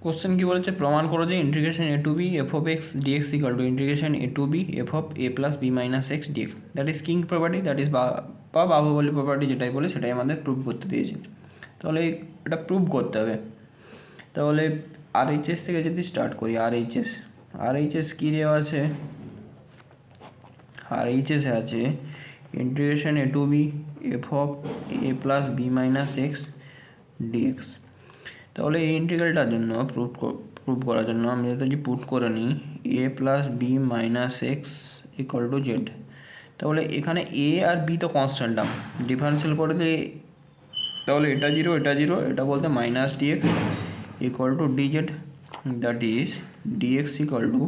Question কি বলেছে, প্রমাণ করো যে integration a to b f of x dx equal to integration a to b f of a plus b minus x dx. That is king property, that is বা Baahubali property, যেটাই বলে সেটাই আমাদের প্রুভ করতে দিয়েছে। তাহলে এটা প্রুভ করতে হবে। তাহলে আরএইচএস থেকে যদি স্টার্ট করি, আরএইচএস কী দেওয়া আছে, আরএইচএস আছে integration a to b f of a plus b minus x dx. তাহলে এই ইন্টিগ্রালটার জন্য প্রুভ করার জন্য আমি যদি পুট করে নিই a plus b minus x equal to z. তাহলে এখানে এ আর বি তো কনস্ট্যান্ট টার্ম, ডিফারেন্সিয়াল করে দিলে তাহলে এটা জিরো এটা জিরো, এটা বলতে minus dx equal to dz, that is dx equal to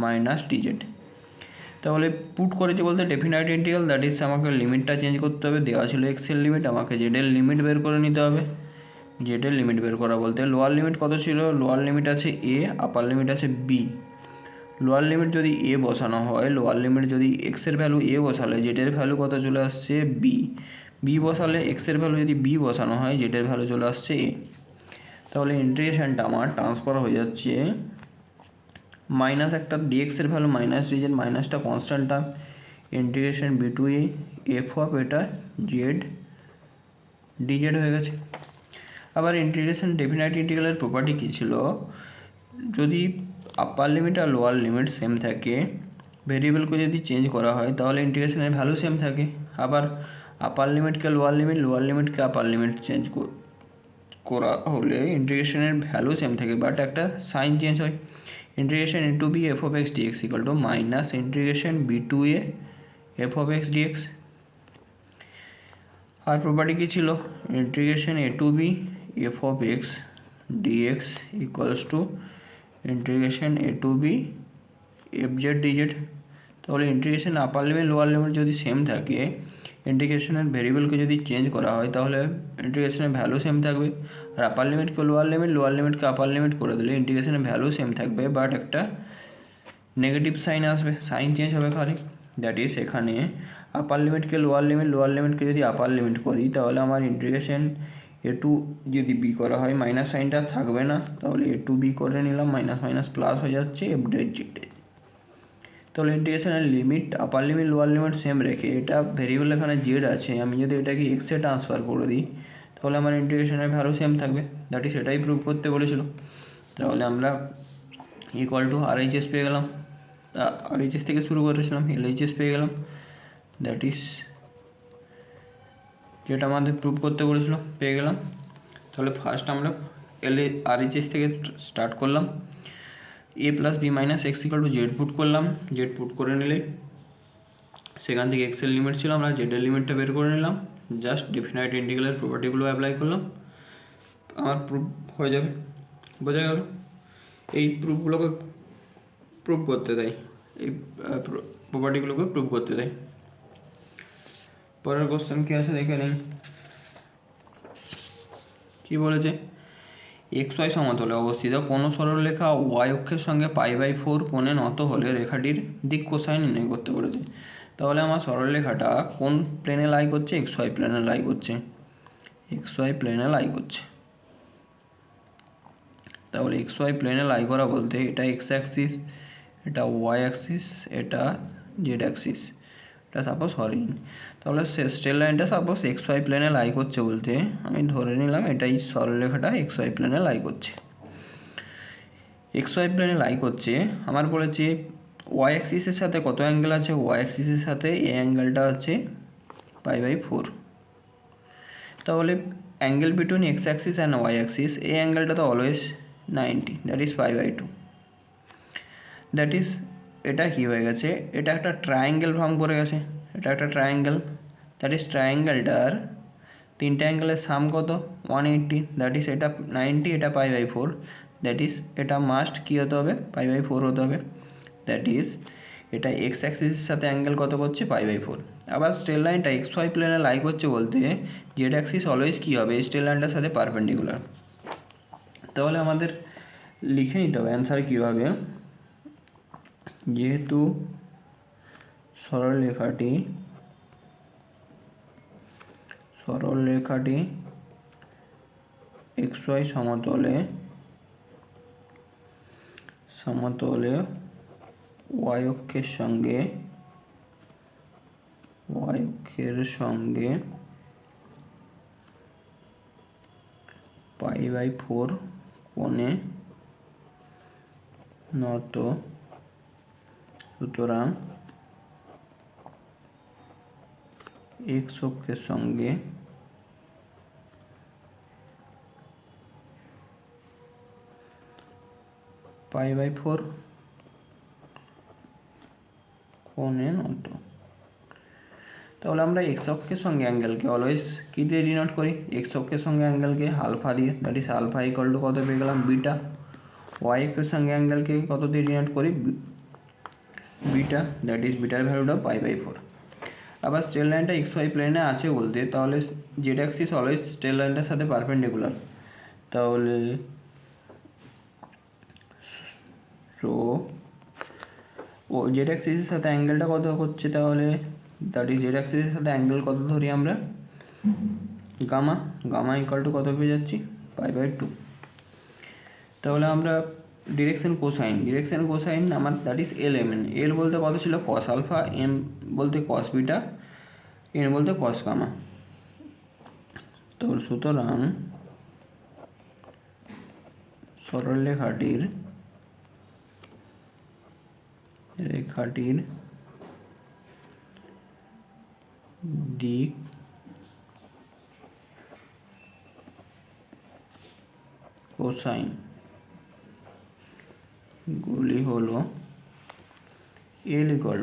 minus dz. তাহলে পুট করেছে বলতে ডেফিনাইট ইন্টিগ্রাল, দ্যাট ইজ আমাকে লিমিটটা চেঞ্জ করতে হবে, দেওয়া ছিল এক্সের লিমিট, আমাকে জেডের লিমিট বের করে নিতে হবে। জেডের লিমিট বের করা বলতে লোয়ার লিমিট কত ছিল, লোয়ার লিমিট আছে এ, আপার লিমিট আছে বি। লোয়ার লিমিট যদি এ বসানো হয়, লোয়ার লিমিট যদি এক্সের ভ্যালু এ বসালে জেডের ভ্যালু কত চলে আসছে বি, বি বসালে এক্সের ভ্যালু যদি বি বসানো হয় জেডের ভ্যালু চলে আসছে এ। তাহলে ইন্টিগ্রেশনটা আমার ট্রান্সফার হয়ে যাচ্ছে মাইনাস একটা ডিএক্সের ভ্যালু মাইনাস ডিজেড, মাইনাসটা constant term, integration b to a f of এটা জেড ডিজেড হয়ে গেছে। আবার ইন্টিগ্রেশন ডেফিনাইট ইন্টিগ্রালের প্রপার্টি কী ছিল, যদি আপার লিমিট আর লোয়ার লিমিট সেম থাকে, ভেরিয়েবলকে যদি চেঞ্জ করা হয় তাহলে ইন্টিগ্রেশনের ভ্যালু সেম থাকে। আবার আপার লিমিটকে লোয়ার লিমিট, লোয়ার লিমিটকে আপার লিমিট চেঞ্জ করা হলে ইন্টিগ্রেশনের ভ্যালু সেম থাকে, বাট একটা সাইন চেঞ্জ হয়। Integration a to b f of x dx equal to minus integration b to a f of x dx. আর property কী ছিল, integration a to b f of x dx equals to integration a to b f z dz. তাহলে integration upper limit lower limit যদি same থাকে, ইন্টিগ্রেশনের ভেরিয়েবলকে যদি change করা হয় তাহলে ইন্টিগ্রেশনের ভ্যালু সেম থাকবে। আর আপার লিমিটকে লোয়ার লিমিট, লোয়ার লিমিটকে আপার লিমিট করে দিলে ইন্টিগ্রেশনের ভ্যালু সেম থাকবে, বাট একটা নেগেটিভ সাইন আসবে, সাইন চেঞ্জ হবে খালি। দ্যাট ইজ এখানে আপার লিমিটকে লোয়ার লিমিট, লোয়ার লিমিটকে যদি আপার লিমিট করি তাহলে আমার ইন্টিগ্রেশন এ টু যদি বি করা হয় মাইনাস সাইনটা থাকবে না, তাহলে এ টু বি করে নিলাম, মাইনাস মাইনাস প্লাস হয়ে যাচ্ছে এফ ডেট জেড। তাহলে ইন্টিগ্রেশনের limit upper limit lower limit same রেখে, এটা ভেরিয়েবল এখানে জেড আছে, আমি যদি এটাকে এক্সে ট্রান্সফার করে দিই তাহলে আমার ইন্টিগ্রেশনের ভ্যালু সেম থাকবে, দ্যাট ইজ এটাই প্রুভ করতে বলেছিল। তাহলে আমরা ইকুয়াল টু আরএইচএস পেয়ে গেলাম, আরএইচএস থেকে শুরু করেছিলাম, এলএইচএস পেয়ে গেলাম, দ্যাট ইজ যেটা আমাদের প্রুভ করতে বলেছিল পেয়ে গেলাম। তাহলে ফার্স্ট আমরা আরএইচএস থেকে স্টার্ট করলাম, a plus b minus x equal to z put করলাম, জেড পুট করে নিলে সেখান থেকে এক্সের লিমিট ছিল, আমরা জেডের লিমিটটা বের করে নিলাম, জাস্ট ডেফিনাইট ইন্টিগ্রালের প্রপার্টিগুলো অ্যাপ্লাই করলাম, আমার প্রুভ হয়ে যাবে। বোঝা গেল, এই প্রুফগুলোকে প্রুভ করতে দেয়, এই প্রপার্টিগুলোকে প্রুভ করতে দেয়। পরের কোশ্চেন কী আছে দেখে নিন, কী বলেছে, এক্স ওয়াই সমতলে অবস্থিত কোনো সরলরেখা ওয়াই অক্ষের সঙ্গে π/4 কোণে নত হলে রেখাটির দিক কোসাইন নির্ণয় করতে বলেছে। তাহলে আমার সরলরেখাটা কোন প্লেনে লাই করছে, এক্স ওয়াই প্লেনে লাই করছে, এক্স ওয়াই প্লেনে লাই করছে। তাহলে এক্স ওয়াই প্লেনে লাই করা বলতে এটা এক্স অ্যাক্সিস, এটা ওয়াই অ্যাক্সিস, এটা জেড অ্যাক্সিস, এটা সাপোজ হরিণ। তাহলে স্ট্রেট লাইনটা সাপোজ এক্স ওয়াই প্লেনে লাই করছে বলতে আমি ধরে নিলাম এটাই সরলরেখাটা এক্স ওয়াই প্লেনে লাই করছে। এক্স ওয়াই প্লেনে লাই করছে, আমার বলেছে ওয়াই অ্যাক্সিসের সাথে কত অ্যাঙ্গেল আছে, ওয়াই অ্যাক্সিসের সাথে এই অ্যাঙ্গেলটা আছে π/4। তাহলে angle between x axis and y axis, এই অ্যাঙ্গেলটা তো always 90, that is π/2। That is এটা কী হয়ে গেছে, এটা একটা ট্রায়াঙ্গেল ফর্ম করে গেছে, এটা একটা ট্রায়াঙ্গেল, দ্যাট ইজ ট্রায়াঙ্গেলটার তিনটে অ্যাঙ্গেলের সাম কত 180, দ্যাট ইজ এটা 90, এটা π/4, দ্যাট ইজ এটা মাস্ট কী হতে হবে π/4 হতে হবে, দ্যাট ইজ এটা এক্স অ্যাক্সিসের সাথে অ্যাঙ্গেল কত করছে π/4। আবার স্ট্রেট লাইনটা এক্স ওয়াই প্লেনে লাই করছে বলতে জেড অ্যাক্সিস অলওয়েজ কী হবে স্ট্রেট লাইনটার সাথে পারপেন্ডিকুলার। তাহলে আমাদের লিখে নিতে হবে অ্যান্সার কী হবে, যেহেতু সরলরেখাটি এক্স ওয়াই সমতলে সমতলে ওয়াই অক্ষের সঙ্গে π/4 কোণে নত। সুতরাং এক্স অক্ষের সঙ্গে π/4 কোণে নত। তাহলে আমরা এক্স অক্ষের সঙ্গে অ্যাঙ্গেলকে অলওয়েজ কী দিয়ে ডিনোট করি? এক্স অক্ষের সঙ্গে অ্যাঙ্গেলকে আলফা দিয়ে, that is alpha equal to কত পেয়ে গেলাম? বিটা। ওয়াই অক্ষের সঙ্গে অ্যাঙ্গেলকে কত দিয়ে ডিনোট করি? বিটা, দ্যাট ইজ বিটার ভ্যালুটা π/4। আবার স্ট্রেট লাইনটা এক্স ওয়াই প্লেনে আছে বলতে, তাহলে জেড অ্যাক্সিস অলওয়েজ স্ট্রেট লাইনটার সাথে পারপেন্ডিকুলার। তাহলে ও জেড অ্যাক্সিসের সাথে অ্যাঙ্গেলটা কত হচ্ছে? তাহলে দ্যাট ইজ জেড অ্যাক্সিসের সাথে অ্যাঙ্গেল কত ধরি আমরা? গামা ইকুয়াল টু কত পেয়ে যাচ্ছি? π/2। তাহলে আমরা ডিরেকশন কোসাইন আমার দ্যাট ইজ এল বলতে কত ছিল? কস আলফা, এম বলতে কস বিটা, এন বলতে কস গামা। তো সুতরাং সরলরেখাটির দিক কোসাইন গুলি হলো l equal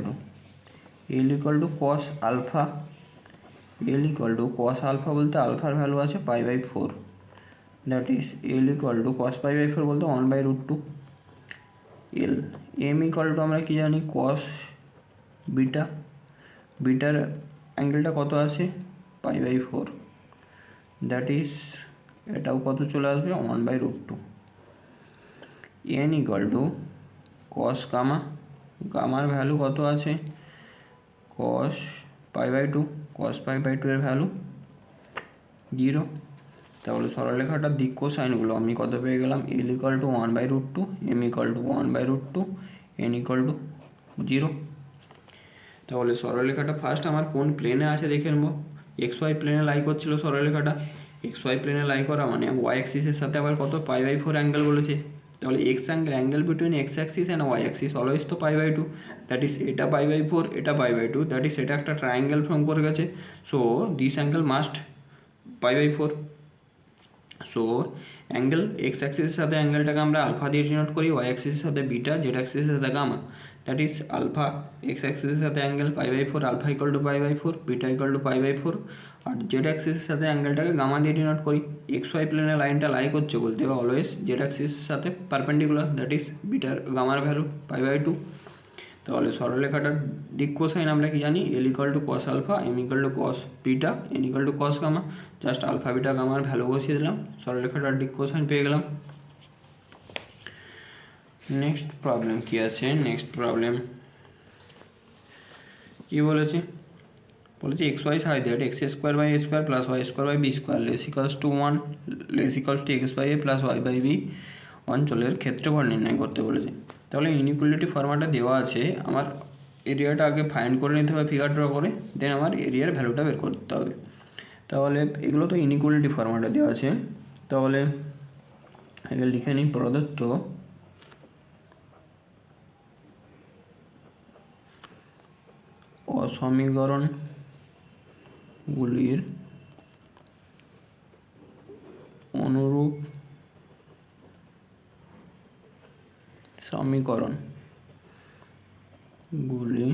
to cos alpha. বলতে আলফার ভ্যালু আছে π/4, that is l equal to cos π/4 বলতে 1/√2 এল। এম ইকুয়াল টু আমরা কি জানি? কস বিটার অ্যাঙ্গেলটা কত আছে? π/4, দ্যাট ইজ এটাও কত চলে আসবে? 1/√2। এন ইকুয়াল টু কস গামার ভ্যালু কত আছে? কস π/2, এর ভ্যালু 0। তাহলে সরলরেখাটার দিক কোসাইনগুলো আমি কত পেয়ে গেলাম? L equal to 1/√2, m equal to 1/√2, n equal to 0। তাহলে সরলরেখাটা ফার্স্ট আমার কোন প্লেনে আছে দেখে নেবো। এক্স ওয়াই প্লেনে লাই করছিল সরলরেখাটা। এক্স ওয়াই প্লেনে লাই করা মানে ওয়াই অ্যাক্সিসের সাথে আবার কত? π/4 অ্যাঙ্গেল বলেছে। তাহলে angle between x axis and y axis always তো π/2, দ্যাট ইজ এটা π/4, এটা π/2, দ্যাট ইজ এটা একটা ট্রায়াঙ্গেল ফর্ম করে গেছে। So this angle must π/4। So angle x অ্যাক্সিসের সাথে অ্যাঙ্গেলটাকে আমরা আলফা দিয়ে ডিনোট করি, ওয়াই অ্যাক্সিসের সাথে বিটা, জেড অ্যাক্সিসের সাথে gamma. That is alpha x অ্যাক্সিসের সাথে angle π/4, alpha equal to π/4, beta equal to π/4। আর জেড অ্যাক্সিসের সাথে অ্যাঙ্গেলটাকে গামা দিয়ে ডিনোট করি। এক্স ওয়াই প্লেনে লাইনটা লাই করছে বলতে অলওয়েজ জেড অ্যাক্সিসের সাথে পারপেন্ডিকুলার, দ্যাট ইজ বিটার গামার ভ্যালু π/2। তাহলে সরলরেখাটার দিক কোসাইন আমরা কি জানি? L equal to cos alpha, m equal to cos beta, n equal to cos gamma. Just alpha beta গামার value বসিয়ে দিলাম, সরলরেখাটার দিক কোসাইন পেয়ে গেলাম। নেক্সট প্রবলেম কি আছে? কি বলেছে? X Y Sai that x² + y² / b² = 1 x/a + y/b অঞ্চলের ক্ষেত্রফল নির্ণয় করতে বলেছে। তাহলে ইনইকুয়ালিটি ফর্মুলাটা দেওয়া আছে, আমার এরিয়াটা আগে ফাইন্ড করে নিতে হবে ফিগার ড্র করে, দেন আমার এরিয়ার ভ্যালুটা বের করতে হবে। তাহলে এগুলো তো ইনইকুয়ালিটি ফর্মুলাটা দেওয়া আছে। তাহলে আগে লিখে নিই, প্রদত্ত অসমীকরণগুলির অনুরূপ সমীকরণগুলি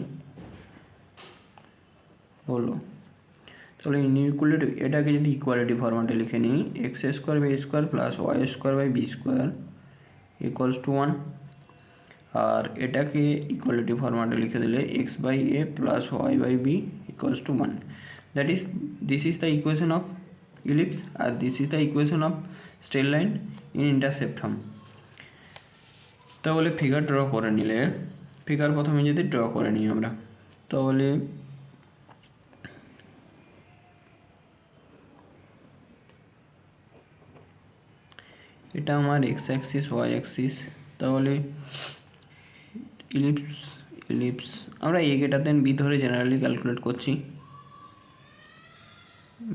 হলো। তাহলে ইনইকুয়ালিটি এটাকে যদি ইকুয়ালিটি ফর্ম্যাটে লিখে নিই, x² / a² + y² / b² = 1। আর এটাকে ইকুয়ালিটি ফর্ম্যাটে লিখে দিলে x/a + y/b = 1। That is this is the equation of ellipse আর this is the equation of straight line in intercept form. তাহলে ফিগার ড্র করে নিলে, ফিগার প্রথমে যদি ড্র করে নিই আমরা, তাহলে এটা আমার এক্স অ্যাক্সিস, ওয়াই অ্যাক্সিস, তাহলে ইলিপস আমরা a greater than b ধরে জেনারেলি ক্যালকুলেট করছি।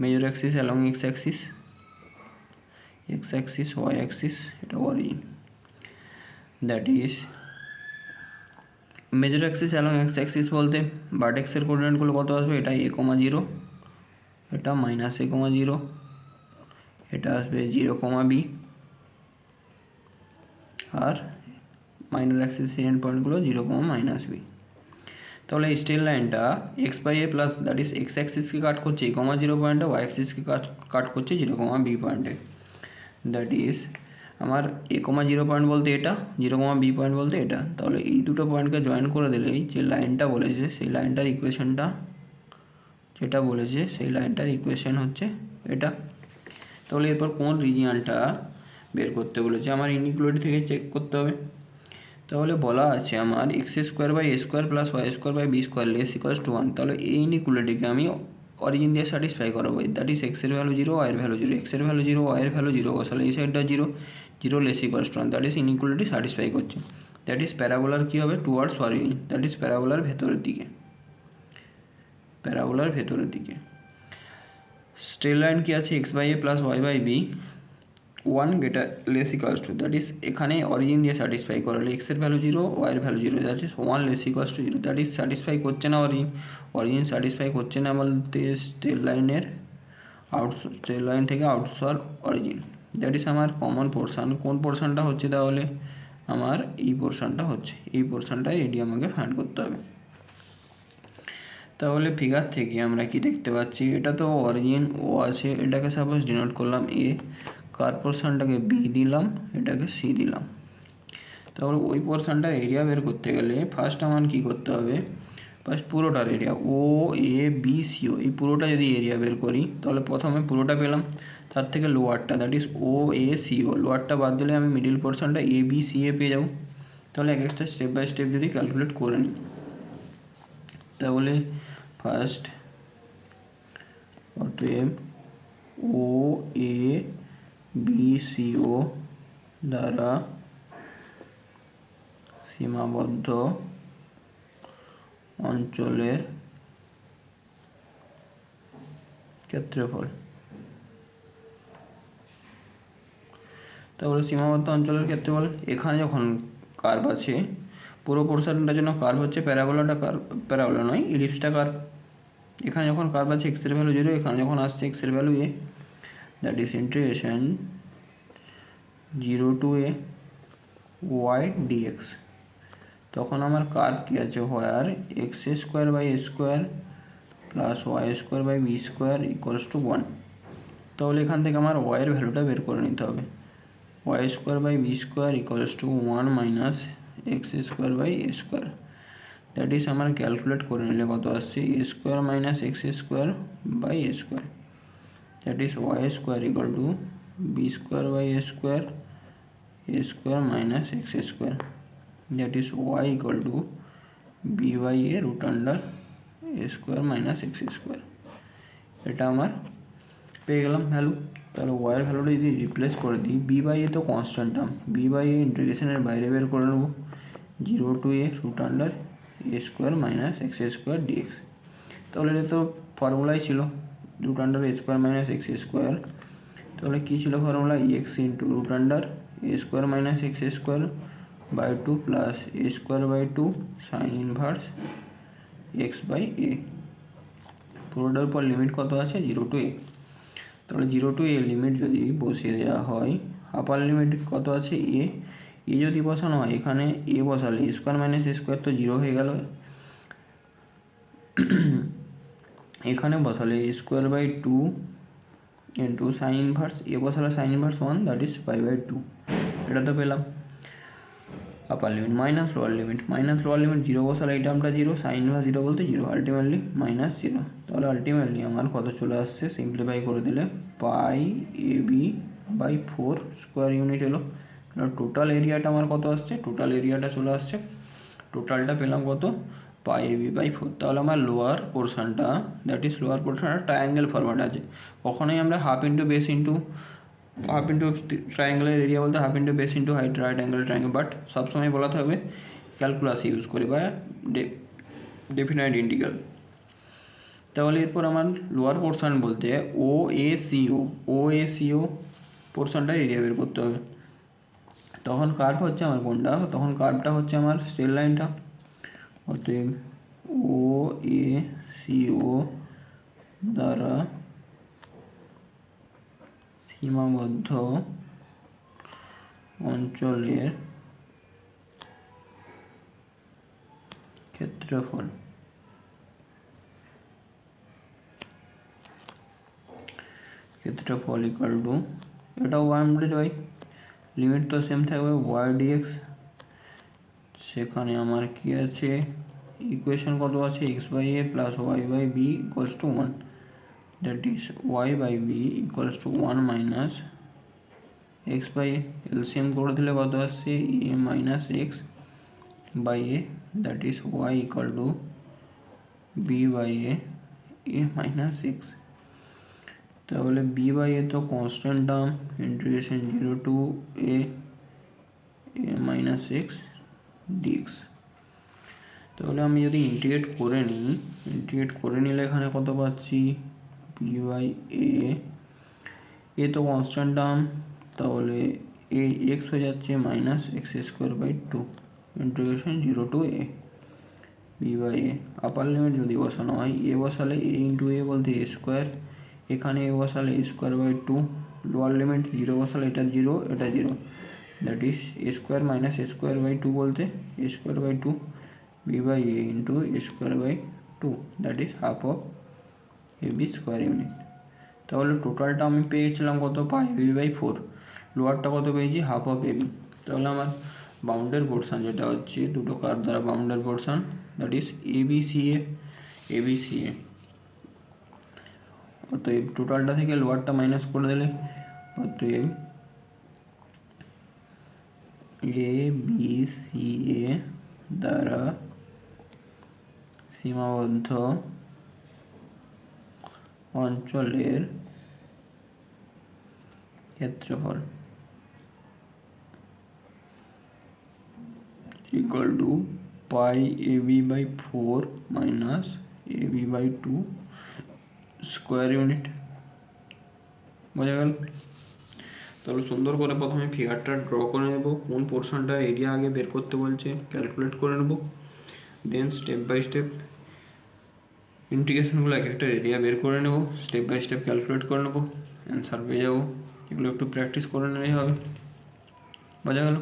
Major axis along x axis y axis এটা origin, that is major axis along x axis বলতে ভার্টেক্সের কোঅর্ডিনেটগুলো কত আসবে, এটা a, 0, এটা -a, 0, এটা আসবে 0, b, আর মাইনর অ্যাক্সিস এন্ড পয়েন্টগুলো 0, -b। তাহলে এই স্ট্রেট লাইনটা x/a plus that is x অ্যাক্সিসকে কাট করছে a, 0 পয়েন্টে, y অ্যাক্সিসকে কাট করছে 0, b পয়েন্টে। দ্যাট ইজ আমার a, 0 পয়েন্ট বলতে এটা, 0, b পয়েন্ট বলতে এটা। তাহলে এই দুটো পয়েন্টকে জয়েন করে দিলেই যে লাইনটা বলেছে সেই লাইনটার ইকুয়েশনটা যেটা বলেছে সেই লাইনটার ইকুয়েশন হচ্ছে এটা। তাহলে এরপর কোন রিজিয়নটা বের করতে বলেছে আমার ইনইকুয়ালিটি থেকে চেক করতে হবে। তাহলে বলা আছে আমার x² + y² + b² > 1। তাহলে এই ইনইকুয়ালিটিকে আমি অরিজিন দিয়ে স্যাটিসফাই করাবো। দ্যাট ইজ x এর ভ্যালু 0, y এর ভ্যালু 0, x এর ভ্যালু 0, y এর ভ্যালু 0 বসালে এই সাইডটা 0, 0 > 1। দ্যাট ইজ ইনইকুয়ালিটি স্যাটিসফাই করছে। দ্যাট ইজ প্যারাবোলার কী হবে, টুয়ার্ডস অরিজিন, দ্যাট ইজ প্যারাবোলার ভেতরের দিকে। স্ট্রেট লাইন কি আছে x/a + y/b 1 > দ্যাট ইজ এখানে অরিজিন দিয়ে স্যাটিসফাই করালে x এর ভ্যালু 0, y এর value 0, that is 1 > 0। That is satisfy করছে না অরিজিন স্যাটিসফাই করছে না বলতে স্ট্রেট লাইন থেকে আউটসার অরিজিন। দ্যাট ইজ আমার কমন পোর্শন। কোন পোর্শনটা হচ্ছে, তাহলে আমার এই পোর্শনটা হচ্ছে, এই পোর্শনটাই এটি আমাকে ফাইন্ড করতে হবে। তাহলে ফিগার থেকে আমরা কি দেখতে পাচ্ছি, এটা তো অরিজিন ও আছে, এটাকে সাপোজ ডিনোট করলাম a, কার পোর্শনটাকে b দিলাম, এটাকে c দিলাম। তাহলে ওই পোর্শনটার এরিয়া বের করতে গেলে ফার্স্ট আমার কী করতে হবে, ফার্স্ট পুরোটার এরিয়া ও এ বি সি ও, এই পুরোটা যদি এরিয়া বের করি তাহলে প্রথমে পুরোটা পেলাম, তার থেকে লোয়ারটা that is O A C O, লোয়ারটা বাদ দিলে আমি মিডিল পোর্শনটা এ বি সি এ পেয়ে যাবো। তাহলে এক একটা স্টেপ বাই স্টেপ যদি ক্যালকুলেট করে নিই, তাহলে ফার্স্ট অতএব ও এ বি সি ও দ্বারা সীমাবদ্ধ অঞ্চলের ক্ষেত্রফল। তাহলে সীমাবদ্ধ অঞ্চলের ক্ষেত্রফল, এখানে যখন কার্ভ আছে পুরো পোর্শনটার জন্য কার্ভ হচ্ছে প্যারাবোলা নয় ইলিপসটা কার্ভ। এখানে যখন কার্ভ আছে x এর ভ্যালু 0, এখানে যখন আসছে x এর value a, that is integration 0 to a y dx। তখন আমার কার্ভ কী আছে, হোয়ার x² / a² + y² / b² = 1। তাহলে এখান থেকে আমার y এর ভ্যালুটা বের করে নিতে হবে, y² / b² = 1 - x² / a²। That is আমার ক্যালকুলেট করে নিলে কত আসছে, a² - x² / a², that is y² = b² / a², a² - x², that is y = b/a √a² - x²। এটা আমার পেয়ে গেলাম ভ্যালু। তাহলে y এর ভ্যালুটা যদি রিপ্লেস করে দিই, b/a তো কনস্ট্যান্ট টার্ম, b/a ইন্টিগ্রেশনের বাইরে বের করে নেব, 0 to a √a² - x² dx। তাহলে এটা তো ফর্মুলাই ছিল √a² - x²। তাহলে কী ছিল formula, x * √a² - x² by 2 plus a²/2 sin inverse x/a। পুরোটার উপর লিমিট কত আছে, 0 to a। তাহলে 0 to a লিমিট যদি বসিয়ে দেওয়া হয়, আপার লিমিট কত আছে a, যদি বসানো হয় এখানে a বসালে a² - a² তো 0 হয়ে গেল, এখানে বসালে a²/2 ইন্টু সাইন ইনভার্স, এ বসালে সাইন ইনভার্স 1, দ্যাট ইজ π/2। এটা তো পেলাম আপার লিমিট মাইনাস লোয়ার লিমিট 0 বসালে এই টার্মটা 0, সাইন ইনভার্স 0 বলতে 0, আলটিমেটলি -0। তাহলে আলটিমেটলি আমার কত চলে আসছে, সিম্পলিফাই করে দিলে π/4 স্কোয়ার ইউনিট এলো। তাহলে টোটাল এরিয়াটা আমার কত আসছে, টোটাল এরিয়াটা চলে আসছে, টোটালটা পেলাম কত, π/4। তাহলে আমার লোয়ার পোর্শনটা ট্রায়াঙ্গেল ফরম্যাট আছে, কখনোই আমরা half into base into half into ট্রায়াঙ্গেলের এরিয়া বলতে half into base into height right angle triangle, but সবসময় বলা থাকবে ক্যালকুলাস ইউজ করে বা ডেফিনাইট ইন্টিগ্রাল। তাহলে এরপর আমার লোয়ার পোর্শন বলতে ও এ সি ও পোর্শনটা এরিয়া বের করতে হবে। তখন কার্ভ হচ্ছে আমার কোনটা, তখন কার্ভটা হচ্ছে আমার স্ট্রেট লাইনটা। অতএব ও এ সি ও দ্বারা সীমাবদ্ধ অঞ্চলের ক্ষেত্রফল ইকুয়াল টু, এটাও বাই লিমিট তো সেম থাকবে ওয়াই ডিএক্স। সেখানে আমার কি আছে, ইকুয়েশন কত আছে, x by a plus y by b equals to 1, that is y by b equals to 1 minus x by a. LCM করে দিলে কত আসছে, a minus x by a, that is y equal to b by a minus x. তাহলে b by a তো constant term, integration 0 to A minus x dx. তাহলে আমি যদি integrate করে নিলে এখানে কত পাচ্ছি, বি বাই এ তো কনস্ট্যান্ট টার্ম, তাহলে এ এক্স হয়ে যাচ্ছে minus x square by 2 integration 0 to a b by a. Upper limit যদি বসানো হয়, এ বসালে এ ইন্টু এ বলতে এ স্কোয়ার, এখানে এ বসালে a square by 2, lower limit 0 বসালে এটা 0 এটা 0, that is a square minus a square by 2 বলতে a square by 2 b by a into a square by 2, that is half of a b square unit. তাহলে টোটালটা আমি পেয়েছিলাম কত, পাই B by 4, লোয়ারটা কত পেয়েছি, হাফ অফ এ বি। তাহলে আমার বাউন্ডের পোর্শন যেটা হচ্ছে দুটো কার্ভ দ্বারা বাউন্ডের portion, that is A B C A. অতএব টোটালটা থেকে লোয়ারটা মাইনাস করে দিলে, অতএব এ বি সি এ দ্বারা সীমাবদ্ধ অঞ্চলের ক্ষেত্রফল equal to pi a b by 4 minus a b by 2 square unit. বোঝা গেল? তাহলে সুন্দর করে প্রথমে ফিগারটা ড্র করে নেব, কোন পোর্শনটা এরিয়া আগে বের করতে বলছে ক্যালকুলেট করে নেব, দেন স্টেপ বাই স্টেপ ইন্টিগ্রেশনগুলো এক একটা এরিয়া বের করে নেব, স্টেপ বাই স্টেপ ক্যালকুলেট করে নেব, অ্যান্সার পেয়ে যাবো। এগুলো একটু প্র্যাকটিস করে নিলেই হবে। বোঝা গেল?